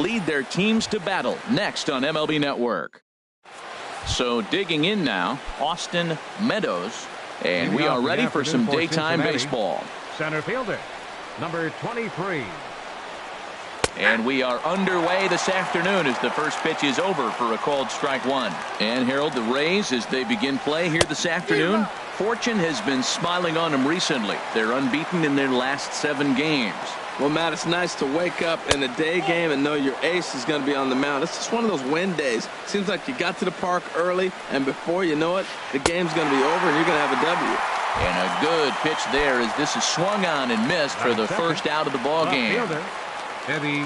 lead their teams to battle next on MLB Network. So digging in now, Austin Meadows, and we are ready for some daytime baseball. Center fielder, number 23. And we are underway this afternoon as the first pitch is over for a called strike one. And Harold, the Rays, as they begin play here this afternoon, fortune has been smiling on them recently. They're unbeaten in their last 7 games. Well, Matt, it's nice to wake up in a day game and know your ace is going to be on the mound. It's just one of those win days. Seems like you got to the park early, and before you know it, the game's going to be over and you're going to have a W. And a good pitch there as this is swung on and missed for the first out of the ball game. Eddie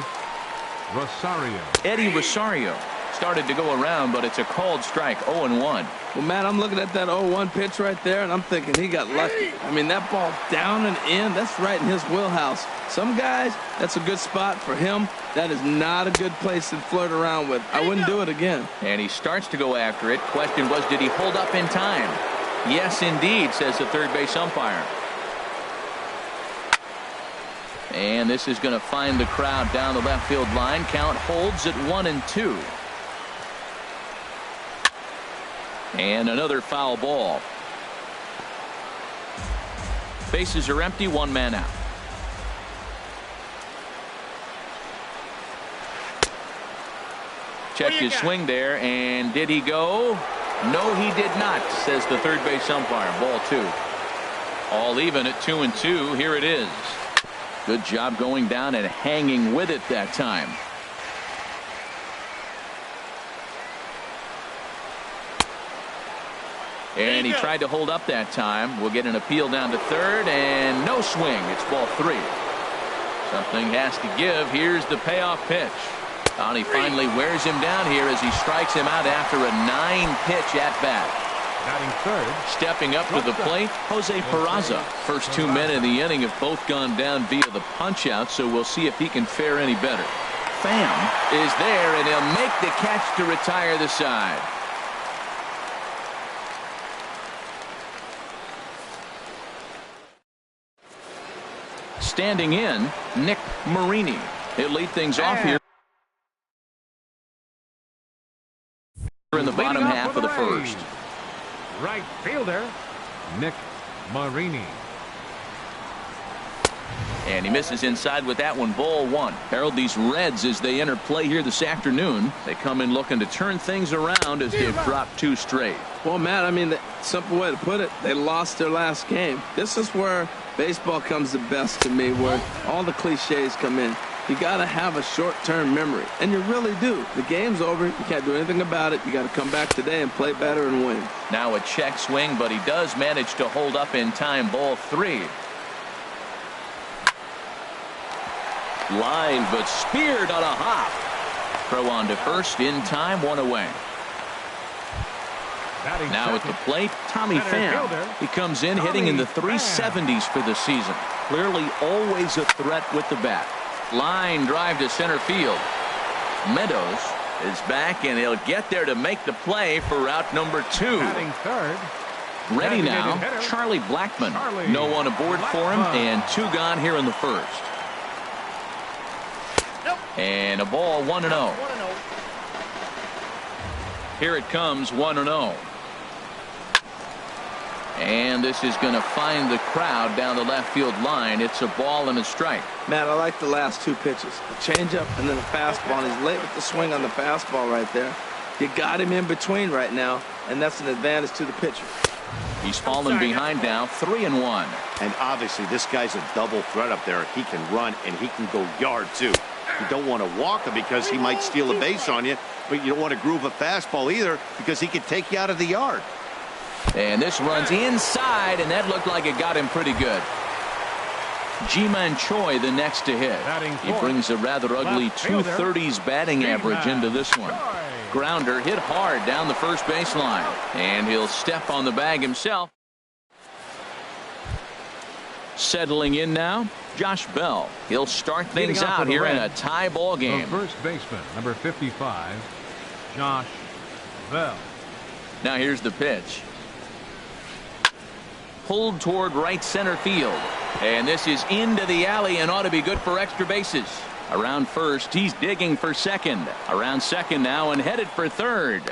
Rosario. Eddie Rosario started to go around, but it's a called strike, 0-1. Well, Matt, I'm looking at that 0-1 pitch right there, and I'm thinking he got lucky. I mean, that ball down and in, that's right in his wheelhouse. Some guys, that's a good spot for him. That is not a good place to flirt around with. I wouldn't do it again. And he starts to go after it. Question was, did he hold up in time? Yes, indeed, says the third base umpire. And this is going to find the crowd down the left field line. Count holds at 1-2. And another foul ball. Bases are empty, 1 man out. Check his swing there, and did he go? No, he did not, says the third base umpire. Ball 2. All even at 2-2. Here it is. Good job going down and hanging with it that time. And he tried to hold up that time. We'll get an appeal down to third, and no swing. It's ball 3. Something has to give. Here's the payoff pitch. And he finally wears him down here as he strikes him out after a 9-pitch at bat. Batting third. Stepping up to the plate, Jose Peraza. First 2 men in the inning have both gone down via the punch-out, so we'll see if he can fare any better. Pham is there, and he'll make the catch to retire the side. Standing in, Nick Marini. He'll lead things off here in the bottom half of the first. Right fielder, Nick Marini. And he misses inside with that one. Ball 1. Harold, these Reds, as they enter play here this afternoon, they come in looking to turn things around as they've dropped 2 straight. Well, Matt, I mean, the simple way to put it, they lost their last game. This is where baseball comes the best to me, where all the cliches come in. You got to have a short-term memory, and you really do. The game's over. You can't do anything about it. You got to come back today and play better and win. Now a check swing, but he does manage to hold up in time. Ball 3. Line, but speared on a hop. Throw on to first in time, 1 away. Now at the plate, Tommy Pham. He comes in hitting in the 370s for the season. Clearly always a threat with the bat. Line drive to center field. Meadows is back, and he'll get there to make the play for out number 2. Batting third. Ready now, Charlie Blackmon. No one aboard for him, and 2 gone here in the first. And a ball, 1-0. Here it comes, 1-0. And this is going to find the crowd down the left field line. It's a ball and a strike. Matt, I like the last 2 pitches. A changeup and then a fastball. And he's late with the swing on the fastball right there. You got him in between right now, and that's an advantage to the pitcher. He's fallen behind now, 3-1. And obviously this guy's a double threat up there. He can run and he can go yard too. You don't want to walk him because he might steal a base on you, but you don't want to groove a fastball either because he could take you out of the yard. And this runs inside, and that looked like it got him pretty good. Ji-Man Choi the next to hit. He brings a rather ugly 230s batting average into this one. Grounder hit hard down the first baseline, and he'll step on the bag himself. Settling in now, Josh Bell. He'll start things out here in a tie ball game. The first baseman, number 55, Josh Bell. Now here's the pitch. Pulled toward right center field. And this is into the alley and ought to be good for extra bases. Around first, he's digging for second. Around second now and headed for third.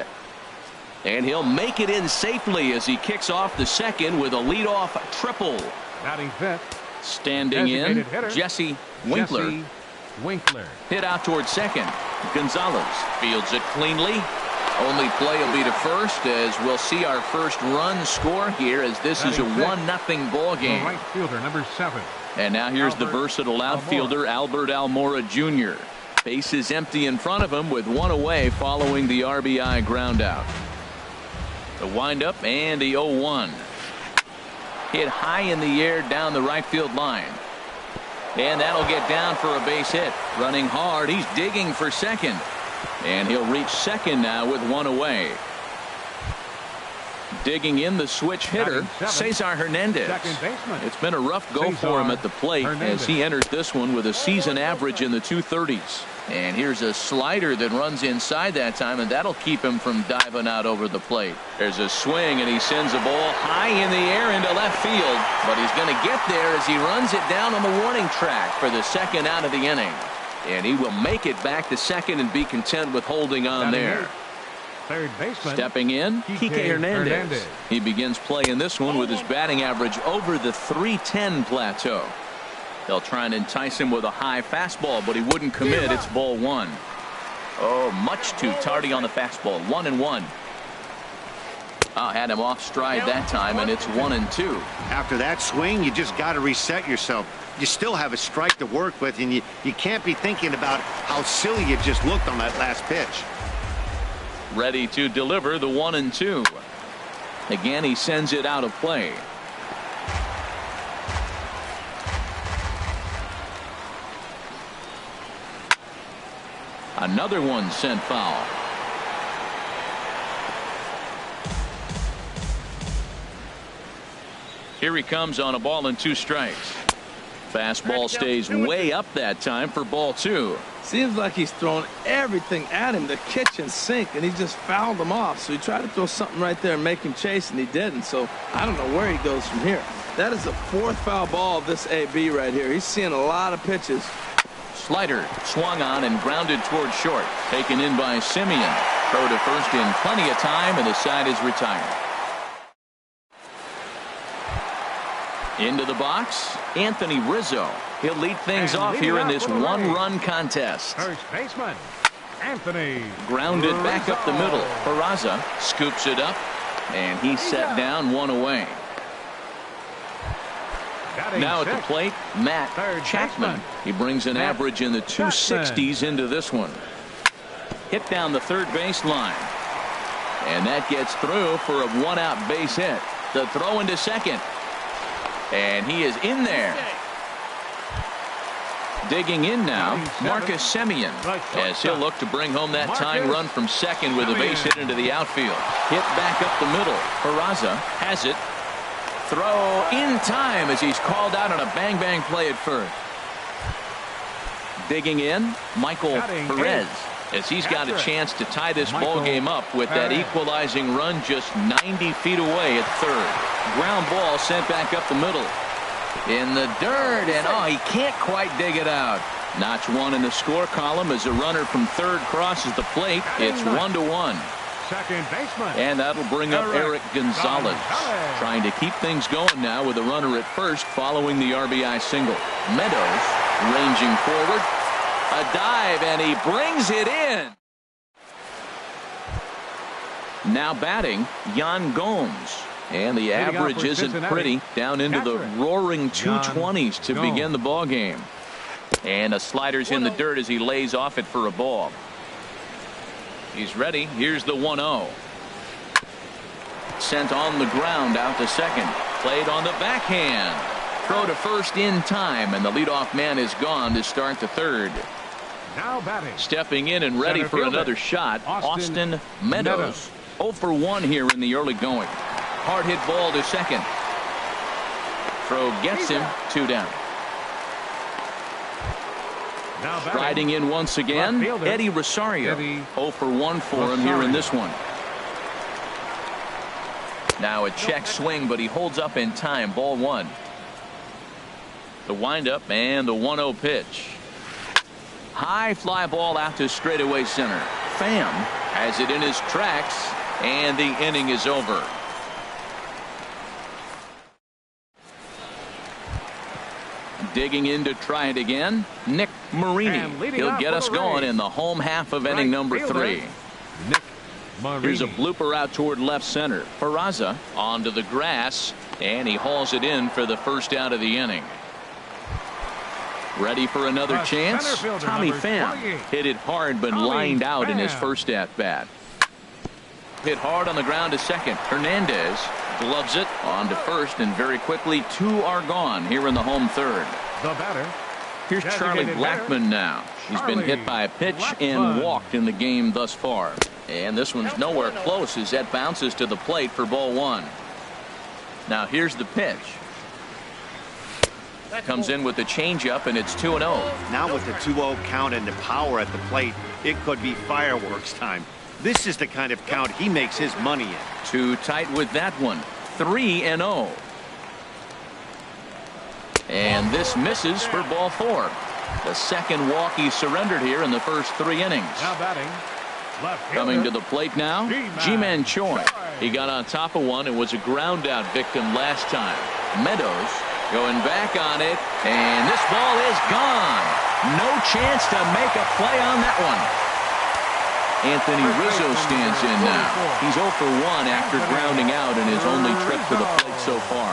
And he'll make it in safely as he kicks off the second with a leadoff triple. Batting fifth. Standing in, Jesse Winkler. Hit out towards second. Gonzalez fields it cleanly. Only play will be to first as we'll see our first run score here as this is a 1-0 ball game. Right fielder, number 7. And now here's the versatile outfielder, Albert Almora Jr. Base is empty in front of him with one away following the RBI ground out. The windup and the 0-1. Hit high in the air down the right field line. And that'll get down for a base hit. Running hard, he's digging for second. And he'll reach second now with one away. Digging in the switch hitter, Cesar Hernandez. It's been a rough go for him at the plate as he enters this one with a season average in the 230s. And here's a slider that runs inside that time, and that'll keep him from diving out over the plate. There's a swing, and he sends a ball high in the air into left field. But he's going to get there as he runs it down on the warning track for the second out of the inning. And he will make it back to second and be content with holding on there. Third baseman. Stepping in, Kike Hernandez. He begins play in this one with his batting average over the 310 plateau. They'll try and entice him with a high fastball, but he wouldn't commit. It's ball one. Oh, much too tardy on the fastball. 1-1. Oh, had him off stride that time, and it's 1-2. After that swing, you just got to reset yourself. You still have a strike to work with, and you can't be thinking about how silly you just looked on that last pitch. Ready to deliver the 1-2. Again, he sends it out of play. Another one sent foul. Here he comes on a ball and 2 strikes. Fastball stays way up that time for ball 2. Seems like he's throwing everything at him, the kitchen sink, and he just fouled him off. So he tried to throw something right there and make him chase, and he didn't. So I don't know where he goes from here. That is the 4th foul ball of this AB right here. He's seeing a lot of pitches. Slider swung on and grounded towards short. Taken in by Simeon. Throw to first in plenty of time, and the side is retired. Into the box, Anthony Rizzo. He'll lead things off here in this 1-run contest. First baseman, Anthony. Grounded back up the middle. Peraza scoops it up, and he's set down, one away. Now at the plate, Matt Chapman. He brings an average in the 260s into this one. Hit down the third base line. And that gets through for a 1-out base hit. The throw into second. And he is in there. Digging in now, Marcus Semien, as he'll look to bring home that tying run from second with a base hit into the outfield. Hit back up the middle. Peraza has it. Throw in time as he's called out on a bang-bang play at first. Digging in, Michael Perez, as he's got a chance to tie this ball game up with that equalizing run just 90 feet away at third. Ground ball sent back up the middle. In the dirt, and oh, he can't quite dig it out. Notch 1 in the score column as a runner from third crosses the plate. It's 1-1. Second baseman. And that'll bring up Eric Gonzalez. Trying to keep things going now with a runner at first following the RBI single. Meadows ranging forward. A dive, and he brings it in. Now batting, Yan Gomes. And the average isn't pretty, down into the roaring 220s to begin the ball game. And a slider's in the dirt as he lays off it for a ball. He's ready. Here's the 1-0. Sent on the ground out to second. Played on the backhand. Throw to first in time, and the leadoff man is gone to start the third. Now batting. Stepping in and ready for another shot, Austin Meadows. 0 for 1 here in the early going. Hard hit ball to second. Throw gets him, 2 down. Striding in once again, Eddie Rosario. 0 for 1 for him here in this one. Now a check swing, but he holds up in time. Ball 1. The windup and the 1-0 pitch. High fly ball out to straightaway center. Pham has it in his tracks, and the inning is over. Digging in to try it again, Nick Marini. He'll get us going in the home half of inning number 3. Here's a blooper out toward left center. Peraza onto the grass, and he hauls it in for the first out of the inning. Ready for another chance? Tommy Pham hit it hard but lined out in his first at bat. Hit hard on the ground to second. Hernandez gloves it on to first, and very quickly 2 are gone here in the home third. The batter. Here's Charlie Blackmon now. He's been hit by a pitch and walked in the game thus far. And this one's nowhere close as that bounces to the plate for ball 1. Now here's the pitch. Comes in with the changeup, and it's 2-0. Now with the 2-0 count and the power at the plate, it could be fireworks time. This is the kind of count he makes his money in. Too tight with that one. 3-0. And this misses for ball 4. The second walk he surrendered here in the first 3 innings. Now batting. Coming to the plate now, Ji-Man Choi. He got on top of one and was a ground out victim last time. Meadows going back on it, and this ball is gone. No chance to make a play on that one. Anthony Rizzo stands in now. He's 0 for 1 after grounding out in his only trip to the plate so far.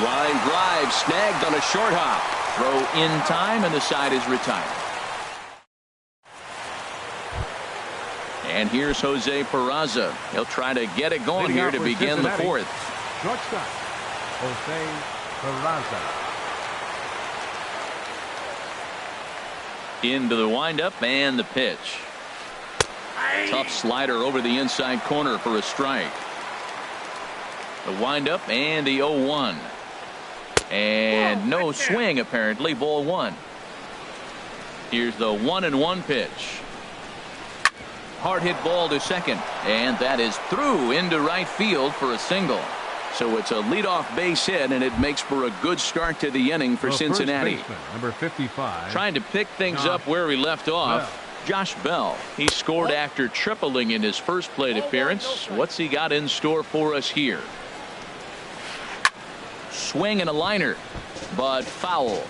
Line drive snagged on a short hop. Throw in time, and the side is retired. And here's Jose Peraza. He'll try to get it going here to begin the 4th. Shortstop, Jose Peraza. Into the windup and the pitch. Tough slider over the inside corner for a strike. The windup and the 0-1. And no swing apparently. Ball 1. Here's the 1-1 pitch. Hard hit ball to second, and that is through into right field for a single. So it's a leadoff base hit, and it makes for a good start to the inning for Cincinnati. Number 55. Trying to pick things up where he left off. Josh Bell. He scored after tripling in his first plate appearance. What's he got in store for us here? Swing and a liner, but foul.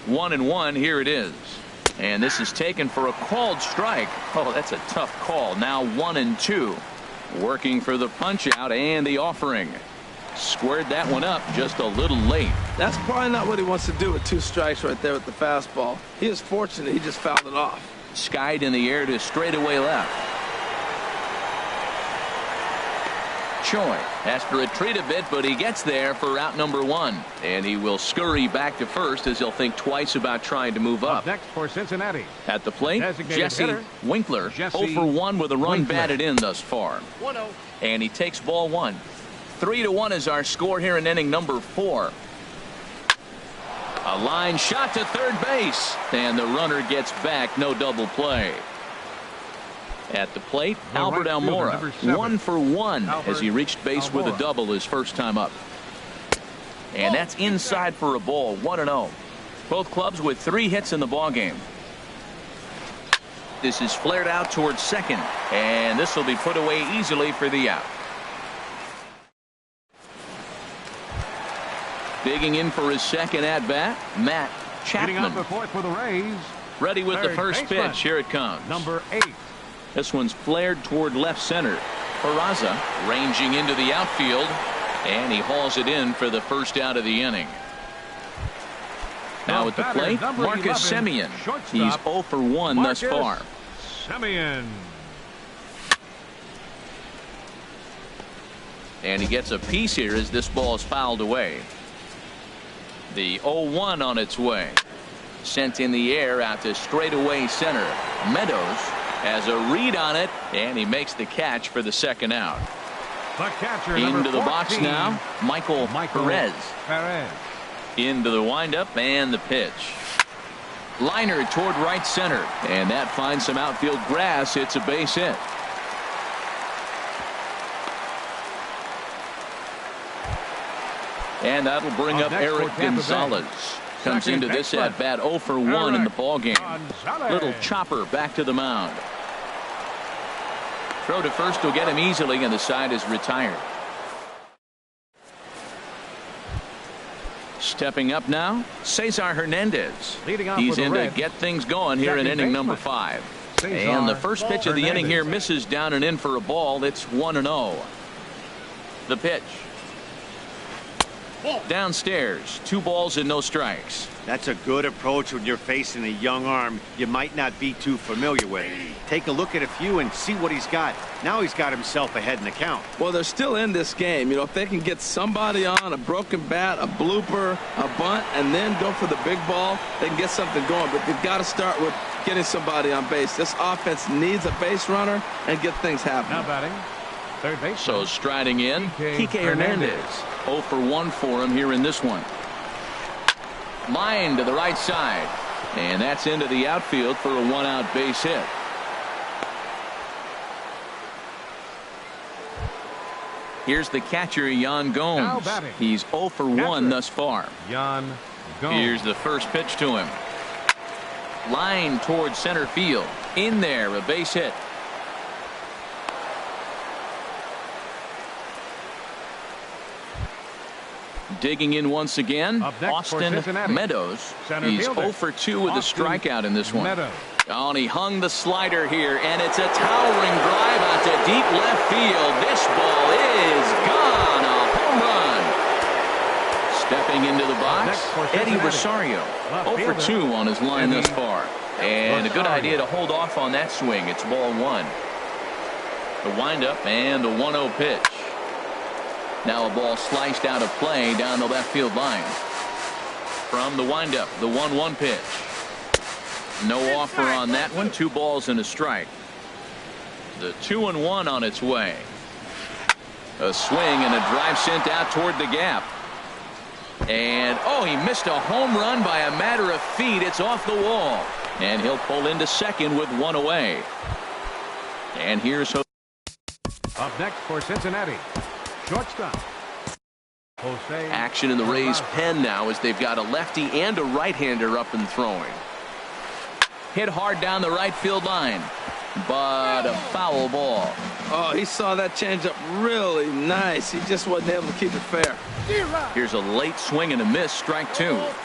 1-1. Here it is. And this is taken for a called strike. Oh, that's a tough call. Now 1-2. Working for the punch out and the offering. Squared that one up just a little late. That's probably not what he wants to do with 2 strikes right there with the fastball. He is fortunate he just fouled it off. Skied in the air to straightaway left. Choi has to retreat a bit, but he gets there for out number 1. And he will scurry back to first as he'll think twice about trying to move up. Next for Cincinnati. At the plate, Jesse Winkler. 0 for 1 with a run batted in thus far. 1-0. And he takes ball 1. 3-1 is our score here in inning number 4. A line shot to third base, and the runner gets back. No double play. At the plate, Albert Almora, 1 for 1 as he reached base with a double his first time up. And that's inside for a ball. 1-0. Both clubs with 3 hits in the ballgame. This is flared out towards second, and this will be put away easily for the out. Digging in for his second at bat, Matt Chapman. Up the 4th for the Rays. Ready with the first pitch. Here it comes. Number 8. This one's flared toward left center. Peraza ranging into the outfield, and he hauls it in for the first out of the inning. Now at the plate, Marcus Semien. He's 0 for 1 thus far. Semien. And he gets a piece here as this ball is fouled away. The 0-1 on its way. Sent in the air out to straightaway center. Meadows has a read on it, and he makes the catch for the second out. The catcher, into the box now, Michael Perez. Into the windup and the pitch. Liner toward right center, and that finds some outfield grass. It's a base hit. And that'll bring up Eric Gonzalez. Comes into this at bat 0 for 1 in the ball game. Little chopper back to the mound. Throw to first will get him easily, and the side is retired. Stepping up now, Cesar Hernandez. He's in to get things going here in inning number 5. And the first pitch of the inning here misses down and in for a ball. It's 1-0. The pitch. Downstairs, 2 balls and no strikes. That's a good approach when you're facing a young arm you might not be too familiar with. Take a look at a few and see what he's got. Now he's got himself ahead in the count. Well, they're still in this game. You know, if they can get somebody on a broken bat, a blooper, a bunt, and then go for the big ball, they can get something going. But they've got to start with getting somebody on base. This offense needs a base runner and get things happening. Now batting, third base. So striding in, Kike Hernandez. 0 for 1 for him here in this one. Line to the right side, and that's into the outfield for a 1-out base hit. Here's the catcher, Yan Gomes. He's 0 for 1 thus far. Yan Gomes. Here's the first pitch to him. Line towards center field. In there, a base hit. Digging in once again, Austin Meadows. He's 0 for 2 with a strikeout in this one. Oh, and he hung the slider here, and it's a towering drive out to deep left field. This ball is gone. A home run. Stepping into the box, Eddie Rosario. 0 for 2 on his line thus far. And a good idea to hold off on that swing. It's ball 1. The windup and the 1-0 pitch. Now a ball sliced out of play down the left field line. From the windup, the 1-1 pitch. No offer on that one. 2 balls and a strike. The 2-1 on its way. A swing and a drive sent out toward the gap. And oh, he missed a home run by a matter of feet. It's off the wall. And he'll pull into second with 1 away. And here's up next for Cincinnati. Shortstop. Action in the Rays pen now as they've got a lefty and a right-hander up and throwing. Hit hard down the right field line, but a foul ball. Oh, he saw that changeup really nice. He just wasn't able to keep it fair. Here's a late swing and a miss, strike 2.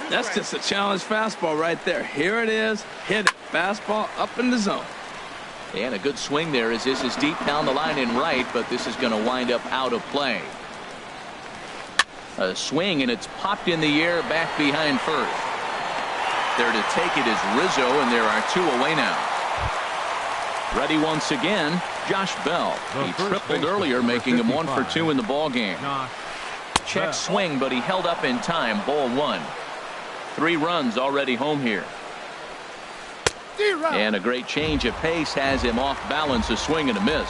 That's just a challenge fastball right there. Here it is. Hit it. Fastball up in the zone. And a good swing there as this is deep down the line in right, but this is going to wind up out of play. A swing, and it's popped in the air back behind first. There to take it is Rizzo, and there are 2 away now. Ready once again, Josh Bell. He tripled earlier, making him 1 for 2 in the ball game. Check swing, but he held up in time. Ball 1. 3 runs already home here. And a great change of pace has him off balance. A swing and a miss.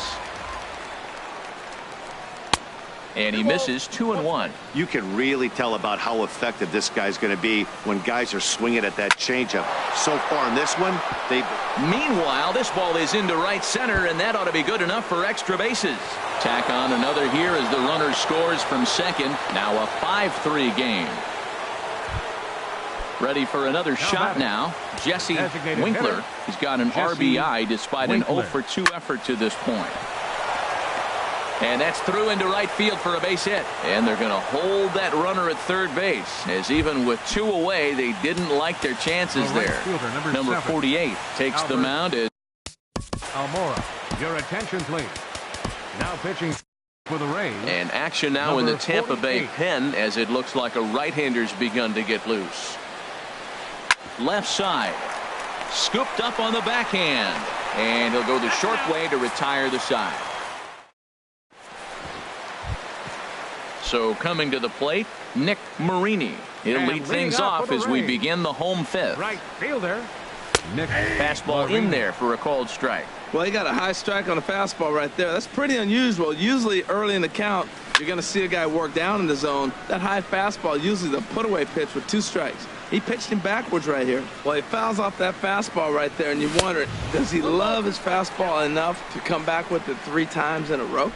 And he misses 2-1. You can really tell about how effective this guy's going to be when guys are swinging at that changeup. So far in this one, Meanwhile, this ball is into right center, and that ought to be good enough for extra bases. Tack on another here as the runner scores from second. Now a 5-3 game. Ready for another shot now. Jesse Winkler. He's got an RBI despite an 0 for 2 effort to this point. And that's through into right field for a base hit. And they're going to hold that runner at third base, as even with 2 away, they didn't like their chances there. Number 48 takes the mound. Almora, your attention please. Now pitching for the Rays. And action now in the Tampa Bay pen, as it looks like a right-hander's begun to get loose. Left side. Scooped up on the backhand. And he'll go the short way to retire the side. So coming to the plate, Nick Marini. He'll lead things off as we begin the home 5th. Right fielder. Nick Fastball in there for a called strike. Well, he got a high strike on a fastball right there. That's pretty unusual. Usually early in the count, you're going to see a guy work down in the zone. That high fastball, usually the put-away pitch with 2 strikes. He pitched him backwards right here. Well, he fouls off that fastball right there, and you wonder, does he love his fastball enough to come back with it 3 times in a row?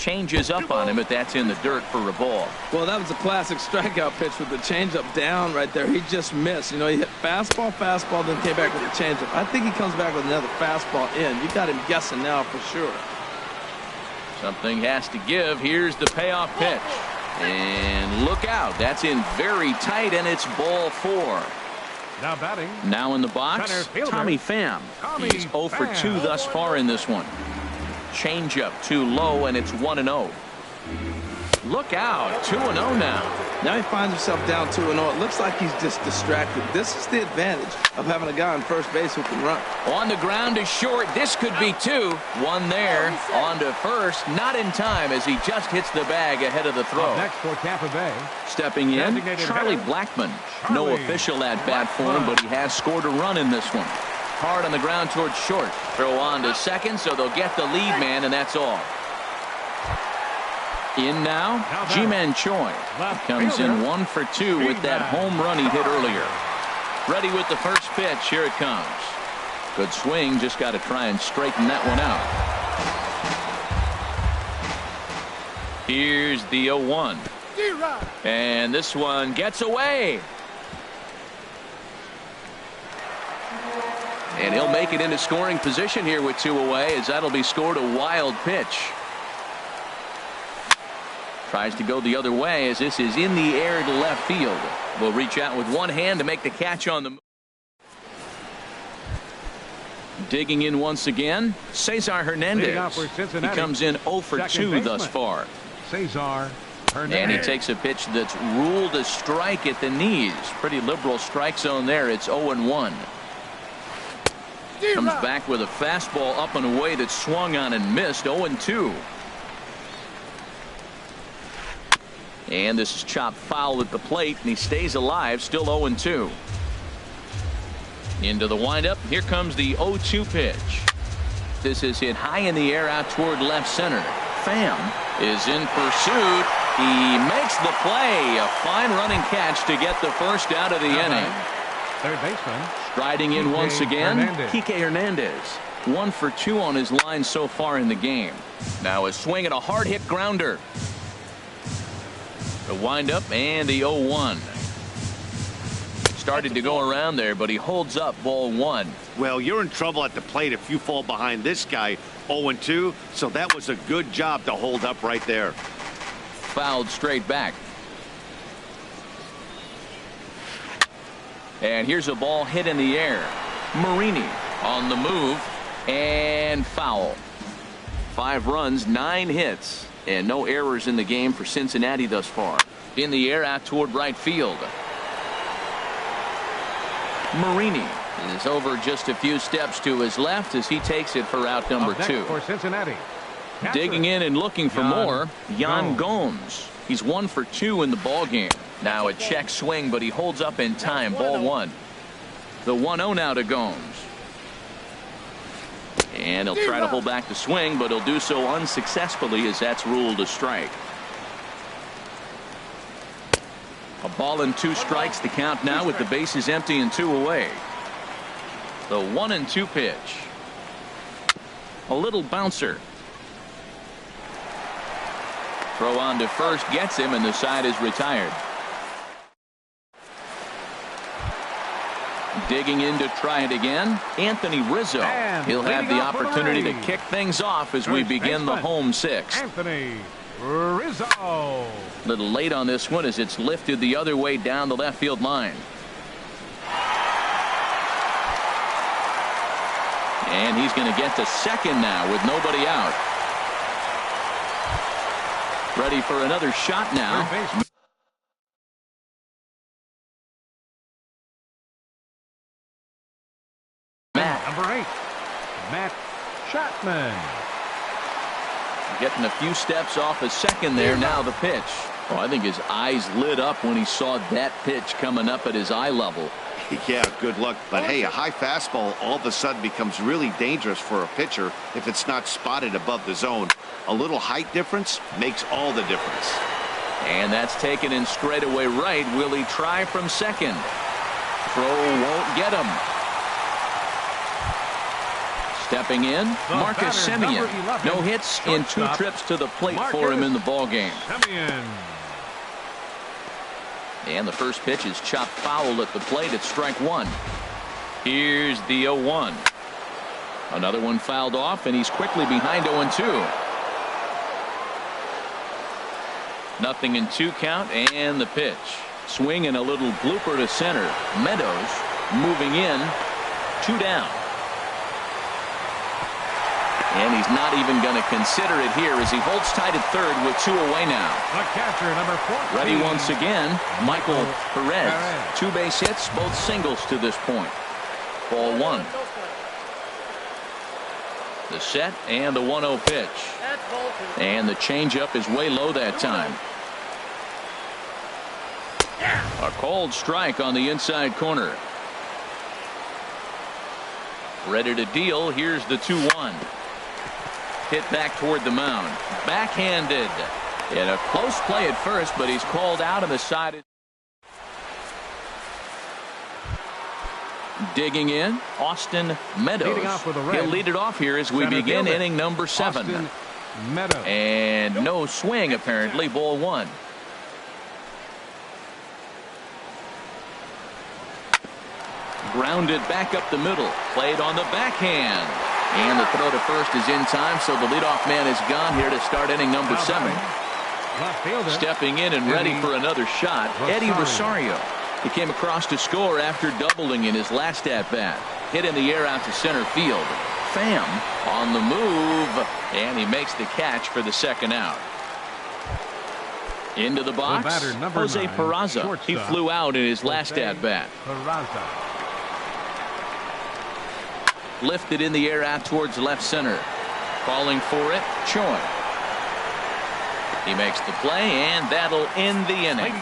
Changes up on him, but that's in the dirt for a ball. Well, that was a classic strikeout pitch with the changeup down right there. He just missed. You know, he hit fastball, then came back with a changeup. I think he comes back with another fastball in. You got him guessing now for sure. Something has to give. Here's the payoff pitch. And look out. That's in very tight, and it's ball 4. Now batting. Now in the box, Tommy Pham. He's 0 for 2 thus far in this one. Changeup too low, and it's 1-0. Look out, 2-0 now. Now he finds himself down 2-0. It looks like he's just distracted. This is the advantage of having a guy on first base who can run. On the ground is short. This could be 2. 1 there. On to first. Not in time as he just hits the bag ahead of the throw. Up next for Tampa Bay. Stepping in, Charlie Blackmon. No official at bat for him, but he has scored a run in this one. Hard on the ground towards short. Throw on to second, so they'll get the lead man, and that's all. In now, Ji-Man Choi. Comes in 1 for 2 with that home run he hit earlier. Ready with the first pitch. Here it comes. Good swing. Just got to try and straighten that one out. Here's the 0-1. And this one gets away. And he'll make it into scoring position here with 2 away, as that'll be scored a wild pitch. Tries to go the other way as this is in the air to left field. Will reach out with one hand to make the catch on the move. Digging in once again, Cesar Hernandez. He comes in 0 for 2 thus far. Cesar Hernandez. And he takes a pitch that's ruled a strike at the knees. Pretty liberal strike zone there. It's 0-1. Comes back with a fastball up and away that swung on and missed. 0-2. And this is chopped foul at the plate, and he stays alive, still 0-2. Into the windup. Here comes the 0-2 pitch. This is hit high in the air out toward left center. Pham is in pursuit. He makes the play. A fine running catch to get the first out of the inning. Third baseman. Striding in once again, Kike Hernandez. 1 for 2 on his line so far in the game. Now a swing and a hard hit grounder. The windup and the 0-1. Started to go around there, but he holds up ball 1. Well, you're in trouble at the plate if you fall behind this guy. 0-2, so that was a good job to hold up right there. Fouled straight back. And here's a ball hit in the air. Marini on the move, and foul. 5 runs, 9 hits, and no errors in the game for Cincinnati thus far. In the air out toward right field. Marini is over just a few steps to his left as he takes it for out number 2. For Cincinnati. Digging in and looking for more, Yan Gomes. He's 1 for 2 in the ball game. Now a check swing, but he holds up in time. Ball 1. The 1-0 now to Gomes. And he'll try to hold back the swing, but he'll do so unsuccessfully as that's ruled a strike. A ball and 2 strikes to count now with the bases empty and 2 away. The 1-2 pitch. A little bouncer. Throw on to first gets him, and the side is retired. Digging in to try it again, Anthony Rizzo. He'll have the opportunity to kick things off as we begin the home 6th. Anthony Rizzo. Little late on this one as it's lifted the other way down the left field line. And he's going to get to second now with nobody out. Ready for another shot now. Number 8, Matt Chapman. Getting a few steps off a second there. Now the pitch. Oh, I think his eyes lit up when he saw that pitch coming up at his eye level. Yeah, good luck. But hey, a high fastball all of a sudden becomes really dangerous for a pitcher if it's not spotted above the zone. A little height difference makes all the difference. And that's taken in straightaway right. Will he try from second? Throw won't get him. Stepping in, Marcus Semien. No hits in 2 trips to the plate for him in the ballgame. And the first pitch is chopped foul at the plate. It's strike 1. Here's the 0-1. Another one fouled off, and he's quickly behind 0-2. Nothing in 2 count, and the pitch. Swing and a little blooper to center. Meadows moving in. 2 down. And he's not even going to consider it here as he holds tight at third with 2 away now. The catcher, number 14. Ready once again, Michael Perez. 2 base hits, both singles to this point. Ball 1. The set and the 1-0 pitch. And the changeup is way low that time. A called strike on the inside corner. Ready to deal. Here's the 2-1. Hit back toward the mound. Backhanded. In a close play at first, but he's called out on the side. Digging in, Austin Meadows. He'll lead it off here as we begin inning number 7. And no swing apparently. Ball 1. Grounded back up the middle. Played on the backhand. And the throw to first is in time, so the leadoff man is gone here to start inning number 7. Stepping in and ready for another shot, Eddie Rosario. He came across to score after doubling in his last at-bat. Hit in the air out to center field. Pham on the move, and he makes the catch for the second out. Into the box, Jose Peraza. He flew out in his last at-bat. Lifted in the air out towards left center. Calling for it, Choi. He makes the play, and that'll end the inning.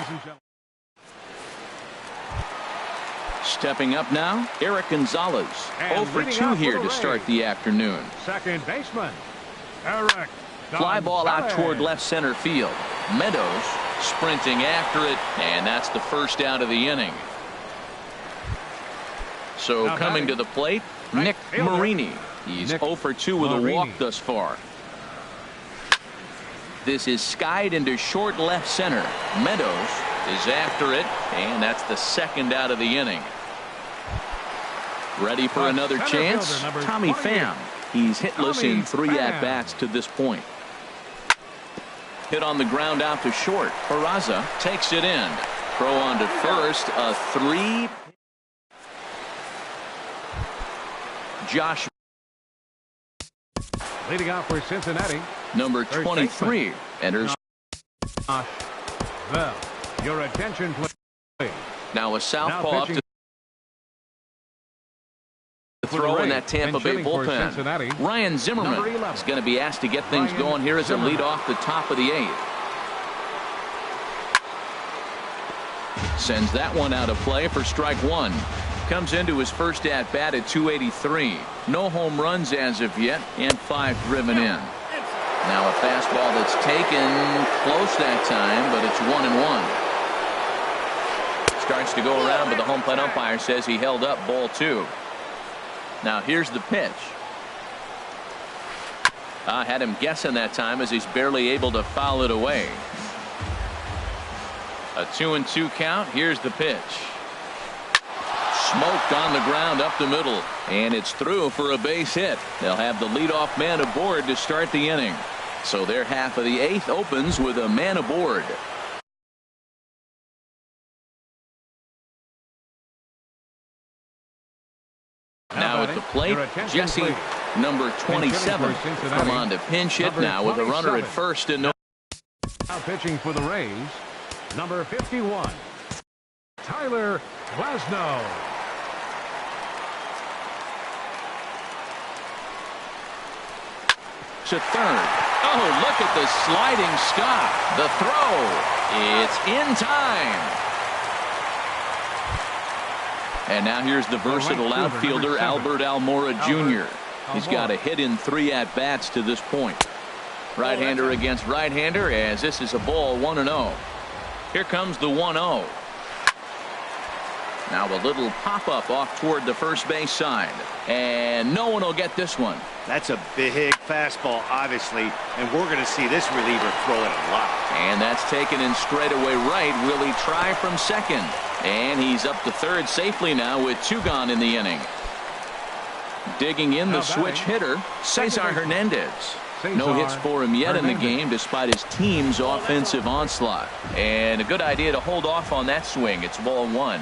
Stepping up now, Eric Gonzalez. 0 for 2 here to start the afternoon. Second baseman, Eric. Fly ball out toward left center field. Meadows sprinting after it, and that's the first out of the inning. So coming to the plate, Nick Marini. He's 0 for 2 with a walk thus far. This is skied into short left center. Meadows is after it, and that's the second out of the inning. Ready for another chance? Tommy Pham. He's hitless in 3 at-bats to this point. Hit on the ground out to short. Peraza takes it in. Throw on to first. A 3. Josh. Leading off for Cincinnati. Number 23 enters. Bell. Your attention, please. Now a southpaw to throw in that Tampa Bay bullpen. Ryan Zimmerman is going to be asked to get things going here as a lead off the top of the 8th. Sends that one out of play for strike 1. Comes into his first at bat at 283. No home runs as of yet, and 5 driven in. Now a fastball that's taken close that time, but it's 1-1. Starts to go around, but the home plate umpire says he held up. Ball 2. Now here's the pitch. Had him guessing that time as he's barely able to foul it away. A 2-2 count. Here's the pitch. Smoked on the ground up the middle, and it's through for a base hit. They'll have the leadoff man aboard to start the inning. So their half of the 8th opens with a man aboard. Now at the plate, Jesse, number 27, come on to pinch hit now with a runner at first and no. Now pitching for the Rays, number 51, Tyler Glasnow. To third. Oh, look at the sliding stop. The throw. It's in time. And now here's the versatile outfielder, Albert Almora Jr. He's got a hit in 3 at-bats to this point. Right-hander against right-hander as this is a ball 1-0. Here comes the 1-0. Now a little pop-up off toward the first base side. And no one will get this one. That's a big fastball, obviously, and we're going to see this reliever throw it a lot. And that's taken in straightaway right. Will he try from second? And he's up to third safely now with 2 gone in the inning. Digging in the switch hitter, Cesar Hernandez. No hits for him yet in the game despite his team's offensive onslaught. And a good idea to hold off on that swing. It's ball 1.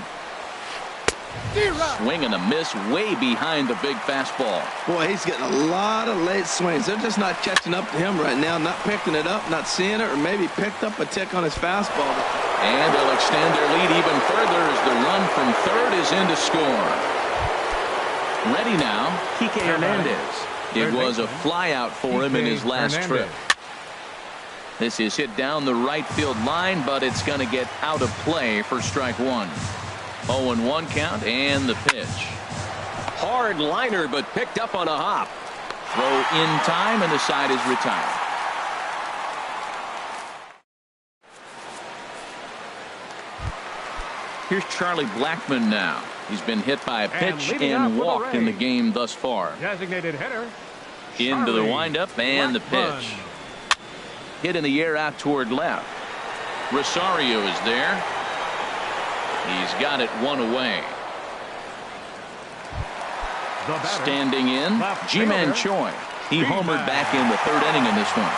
Swing and a miss way behind the big fastball. Boy, he's getting a lot of late swings. They're just not catching up to him right now, not picking it up, not seeing it, or maybe picked up a tick on his fastball. And they'll extend their lead even further as the run from third is in to score. Ready now, Kike Hernandez. It was a fly out for him in his last trip. This is hit down the right field line, but it's going to get out of play for strike 1. 0-1 count and the pitch. Hard liner, but picked up on a hop. Throw in time, and the side is retired. Here's Charlie Blackmon now. He's been hit by a pitch and walked in the game thus far. Designated hitter. Into the windup and the pitch. Hit in the air out toward left. Rosario is there. He's got it 1 away. Standing in, Ji-Man Choi. He homered back in the 3rd inning in this one.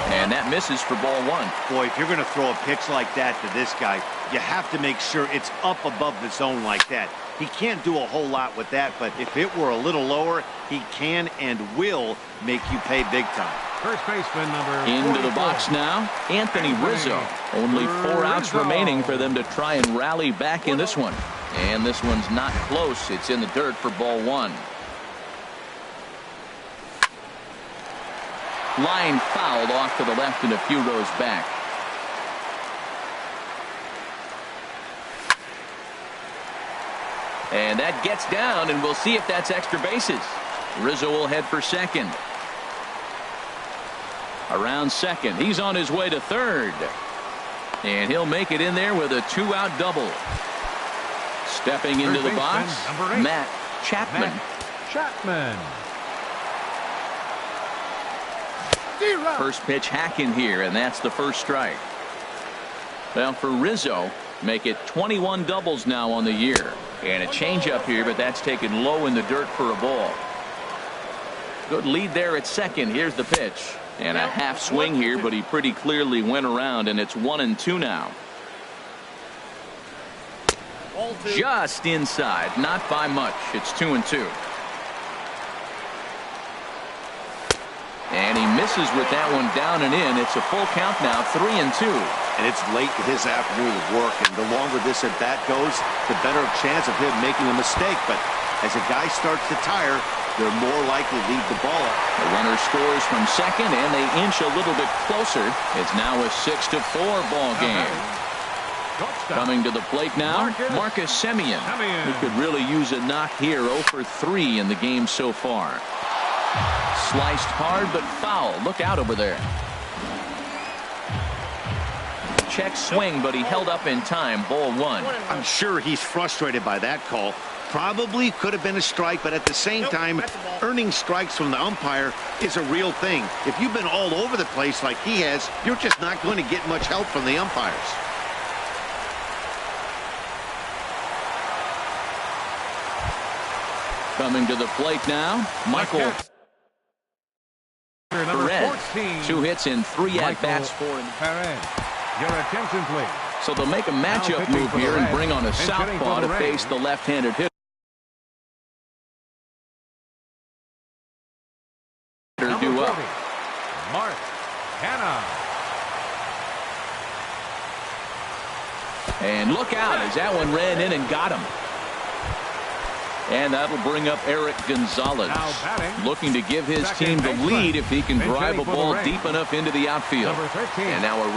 And that misses for ball 1. Boy, if you're going to throw a pitch like that to this guy, you have to make sure it's up above the zone like that. He can't do a whole lot with that, but if it were a little lower, he can and will make you pay big time. First baseman number into the box now, Anthony Rizzo. Only 4 outs remaining for them to try and rally back in this one. And this one's not close. It's in the dirt for ball 1. Line fouled off to the left and a few rows back. And that gets down, and we'll see if that's extra bases. Rizzo will head for second. Around second. He's on his way to third. And he'll make it in there with a 2-out double. Stepping into the box, Matt Chapman. First pitch hacking here, and that's the first strike. Well, for Rizzo, make it 21 doubles now on the year. And a changeup here, but that's taken low in the dirt for a ball. Good lead there at second. Here's the pitch. And a half swing here, but he pretty clearly went around, and it's 1-2 now. Just inside, not by much. It's 2-2. And he misses with that one down and in. It's a full count now, 3-2. And it's late in his afternoon of work, and the longer this at bat goes, the better chance of him making a mistake. But as a guy starts to tire, they're more likely to leave the ball up. The runner scores from second, and they inch a little bit closer. It's now a 6-4 ball game. Coming to the plate now, Marcus Semien. He could really use a knock here. 0 for 3 in the game so far. Sliced hard but foul. Look out over there. Check swing, but he held up in time. Ball 1. I'm sure he's frustrated by that call. Probably could have been a strike, but at the same time, earning strikes from the umpire is a real thing. If you've been all over the place like he has, you're just not going to get much help from the umpires. Coming to the plate now, Michael Perez. 2 hits and 3 at-bats for him. Your attention, please. So they'll make a matchup move here and bring on a southpaw to face the left-handed hitter. Due up. Mark Hanna. And look out as that one ran in and got him. And that'll bring up Eric Gonzalez, looking to give his team the lead if he can drive a ball deep enough into the outfield. And now a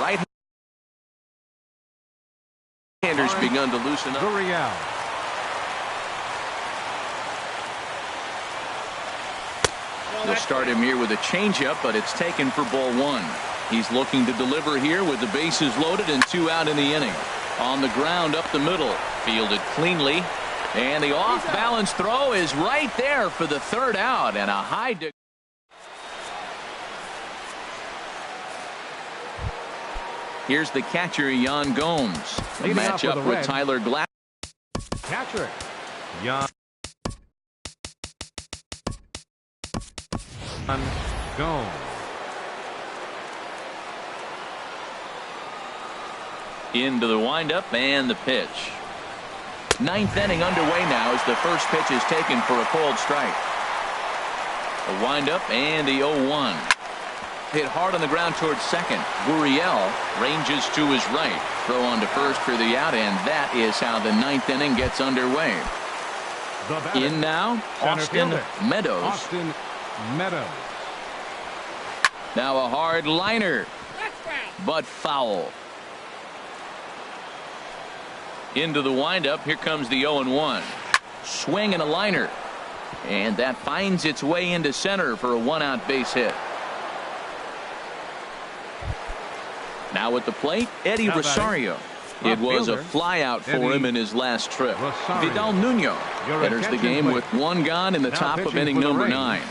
right-hander's begun to loosen up. They'll start him here with a changeup, but it's taken for ball 1. He's looking to deliver here with the bases loaded and 2 out in the inning. On the ground up the middle. Fielded cleanly. And the off-balance throw is right there for the third out. And a high... Here's the catcher, Yan Gomes. The matchup with Tyler Glass. Catcher, Yan Gomes. Into the windup and the pitch. Ninth inning underway now as the first pitch is taken for a cold strike. A windup and the 0-1. Hit hard on the ground towards second. Gurriel ranges to his right. Throw on to first for the out, and that is how the ninth inning gets underway. In now, Austin Meadows. Austin Meadows. Now a hard liner, but foul. Into the windup. Here comes the 0-1. Swing and a liner. And that finds its way into center for a one-out base hit. Now at the plate, Eddie Rosario. It was a flyout for him in his last trip. Vidal Nuno enters the game with one gone in the top of inning number 9.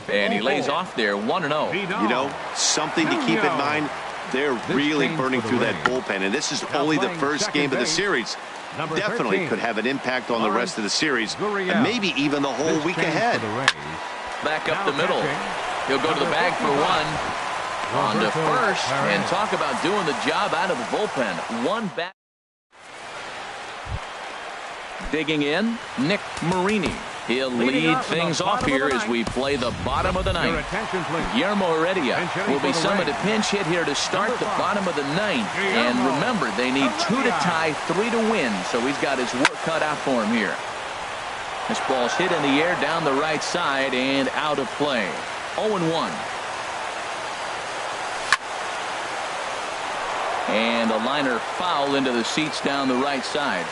And he lays off there 1-0. You know, something to keep in mind. They're really burning through that bullpen, and this is only the first game of the series. Definitely could have an impact on the rest of the series, and maybe even the whole week ahead. Back up the middle. He'll go to the bag for one. On to first, and talk about doing the job out of the bullpen. One back. Digging in, Nick Marini. He'll lead things off here as we play the bottom of the ninth. Guillermo Heredia will be summoned a pinch hit here to start the bottom of the ninth. And remember, they need 2 to tie, 3 to win, so he's got his work cut out for him here. This ball's hit in the air down the right side and out of play. 0-1. And a liner foul into the seats down the right side.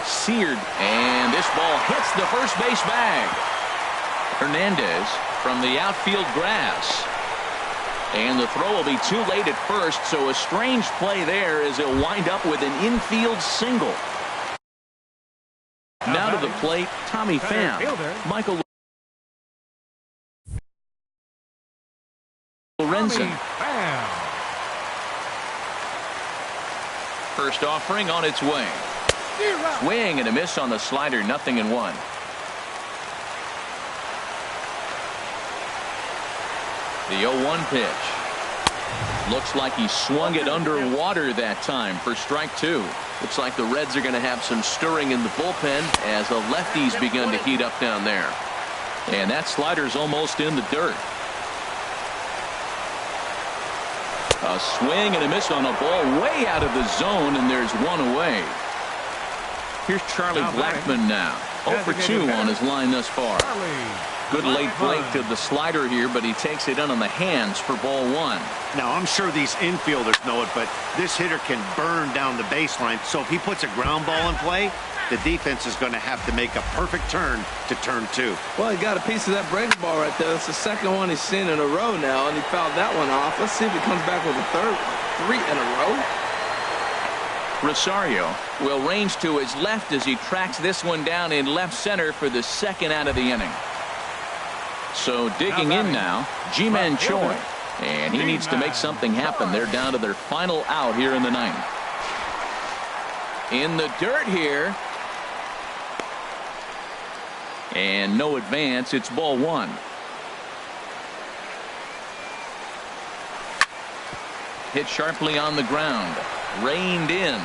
Seared, and this ball hits the first base bag. Hernandez from the outfield grass. And the throw will be too late at first, so a strange play there as he'll wind up with an infield single. Now to the plate, Tommy Pham. Michael Lorenzen. First offering on its way. Swing and a miss on the slider, 0-1. The 0-1 pitch. Looks like he swung it underwater that time for strike 2. Looks like the Reds are going to have some stirring in the bullpen as the lefties begun to heat up down there. And that slider's almost in the dirt. A swing and a miss on a ball way out of the zone, and there's one away. Here's Charlie Blackmon now. 0 for 2 on his line thus far. Good late break to the slider here, but he takes it in on the hands for ball 1. Now, I'm sure these infielders know it, but this hitter can burn down the baseline. So if he puts a ground ball in play, the defense is going to have to make a perfect turn to turn 2. Well, he got a piece of that breaking ball right there. That's the second one he's seen in a row now, and he fouled that one off. Let's see if he comes back with a third. 3 in a row. Rosario will range to his left as he tracks this one down in left center for the second out of the inning. So digging in now, Ji-Man Choi. And he needs to make something happen. They're down to their final out here in the ninth. In the dirt here. And no advance. It's ball 1. Hit sharply on the ground. Reined in.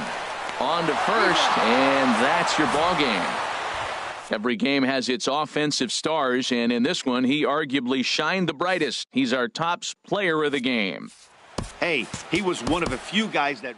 On to first. And that's your ball game. Every game has its offensive stars, and in this one, he arguably shined the brightest. He's our top player of the game. Hey, he was one of a few guys that